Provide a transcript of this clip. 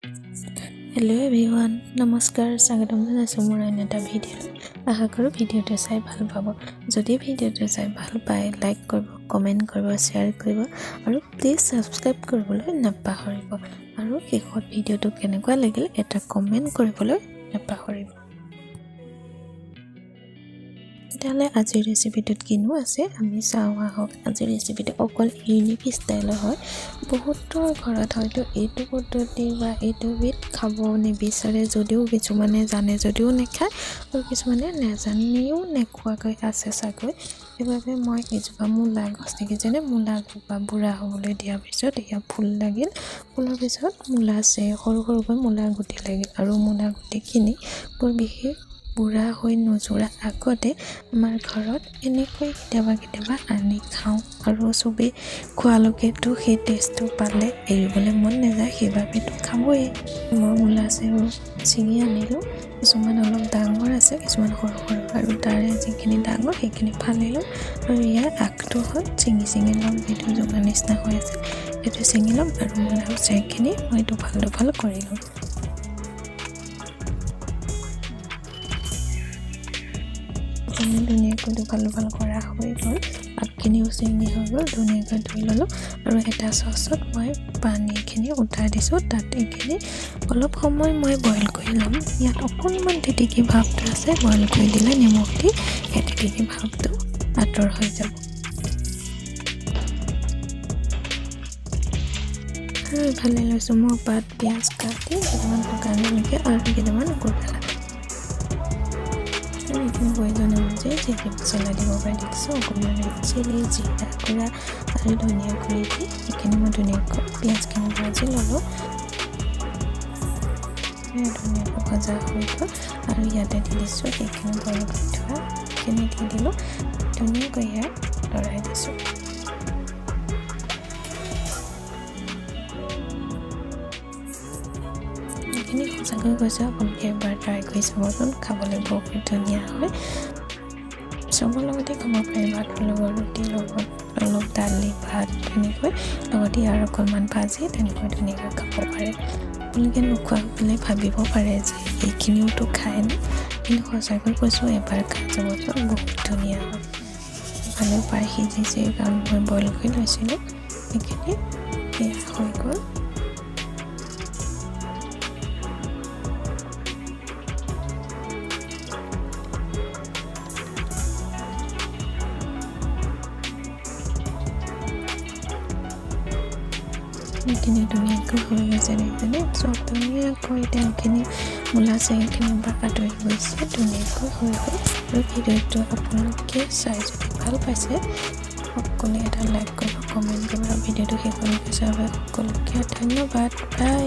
Hello' everyone, নমস্কাৰ, স্বাগতম জনাইছোঁ মোৰ অন্য এটা ভিডিঅ'ত। আশা কৰোঁ ভিডিঅ'টো চাই ভাল পাব। যদি ভিডিঅ'টো চাই ভাল পায়, লাইক কৰিব, কমেণ্ট কৰিব, শ্বেয়াৰ কৰিব আৰু প্লিজ ছাবস্ক্ৰাইব কৰিবলৈ নাপাহৰিব। আৰু শেষত ভিডিঅ'টো কেনেকুৱা লাগিল এটা কমেণ্ট কৰিবলৈ নাপাহৰিব। তেতিয়াহ'লে আজিৰ ৰেচিপিটোত কিনো আছে আমি চাওঁ আহক। আজিৰ ৰেচিপিটো অকল ইউনিক ষ্টাইলৰ হয়। বহুতৰ ঘৰত হয়তো এইটো পদ্ধতি বা এইটো বিধ খাব নিবিচাৰে, যদিও কিছুমানে জানে যদিও নেখায় আৰু কিছুমানে নেজানিও নেখোৱাকৈ আছে চাগৈ। সেইবাবে মই এজোপা মূলা গছ দেখিছেনে, মূলা জোপা বুঢ়া হ'বলৈ দিয়াৰ পিছত এয়া ফুল লাগিল। ফুলৰ পিছত মূলা আছে, সৰু সৰুকৈ মূলাৰ গুটি লাগিল আৰু মূলা গুটিখিনি বৰ বিশেষ বুঢ়া হৈ নোযোৰা আগতে আমাৰ ঘৰত এনেকৈ কেতিয়াবা আনি খাওঁ আৰু চবেই খোৱালৈকেতো সেই টেষ্টটো পালে এৰিবলৈ মন নাযায়, সেইবাবেতো খাবই। মই মূলা আছে ছিঙি আনিলোঁ। কিছুমান অলপ ডাঙৰ আছে, কিছুমান সৰু সৰু, আৰু তাৰে যিখিনি ডাঙৰ সেইখিনি ফালিলোঁ আৰু ইয়াৰ আগটো হ'ল ছিঙি ল'ম। যিটো জোঙা নিচিনা হৈ আছে সেইটো ছিঙি ল'ম আৰু মূলা চাইখিনি মই দুফাল কৰি ল'ম। ধুনীয়াকৈ দুফাল কৰা হৈ গ'ল, আগখিনিও ছিঙি হৈ গ'ল, ধুনীয়াকৈ ধুই ল'লোঁ আৰু এটা চচত মই পানীখিনি উঠাই দিছোঁ। তাত এইখিনি অলপ সময় মই বইল কৰি ল'ম। ইয়াত অকণমান তিতিকি ভাৱটো আছে, বইল কৰি দিলে নিমখ দি সেই তিতিকি ভাৱটো আঁতৰ হৈ যাব। আৰু ইফালে লৈছোঁ মই পাত, পিঁয়াজ কাটি কেইটামান শুকান জলকীয়া আৰু কেইটামান গোলকেলা। এইখিনি প্ৰয়োজন অনুযায়ী যিখিনি মছলা দিব পাৰি দিছোঁ, অকণমান ৰেড চিলি, জিৰা গুড়া আৰু ধনিয়া গুড়ি দি এইখিনি মই ধুনীয়াকৈ পিঁয়াজখিনি ভাজি ল'লোঁ। ধুনীয়াকৈ ভজা হৈ গ'ল আৰু ইয়াতে দি দিছোঁ সেইখিনি বইল কৰি থোৱা, সেইখিনি দি দিলোঁ, ধুনীয়াকৈ ইয়াত লৰাই দিছোঁ। এইখিনি সঁচাকৈ কৈছোঁ, আপোনালোকে এবাৰ ট্ৰাই কৰি চাবচোন, খাবলৈ বহুত ধুনীয়া হয়। চবৰ লগতে খাব পাৰে, ভাতৰ লগত, ৰুটিৰ লগত, অলপ দালি ভাত তেনেকৈ লগত ইয়াৰ অকণমান ভাজি তেনেকৈ ধুনীয়াকৈ খাব পাৰে। আপোনালোকে নোখোৱা পেলাই ভাবিব পাৰে যে এইখিনিওতো খায় ন, কিন্তু সঁচাকৈ কৈছোঁ এবাৰ খাই চাবচোন, বহুত ধুনীয়া হয়। ইফালে প্ৰায় সিজিছে কাৰণ মই বইল কৰি লৈছিলোঁ। সেইখিনি এয়া হৈ গ'ল। এইখিনি ধুনীয়াকৈ হৈ গৈছে দেখিছেনে, চব ধুনীয়াকৈ তেলখিনি মূলা চেঙিখিনি পৰা আঁতৰি গৈছে, ধুনীয়াকৈ হৈ গ'ল। আৰু ভিডিঅ'টো আপোনালোকে চাই যদি ভাল পাইছে সকলোৱে এটা লাইক কৰিব, কমেণ্ট কৰিব আৰু ভিডিঅ'টো শেষলৈকে চাব। সকলোকে ধন্যবাদ, বাই।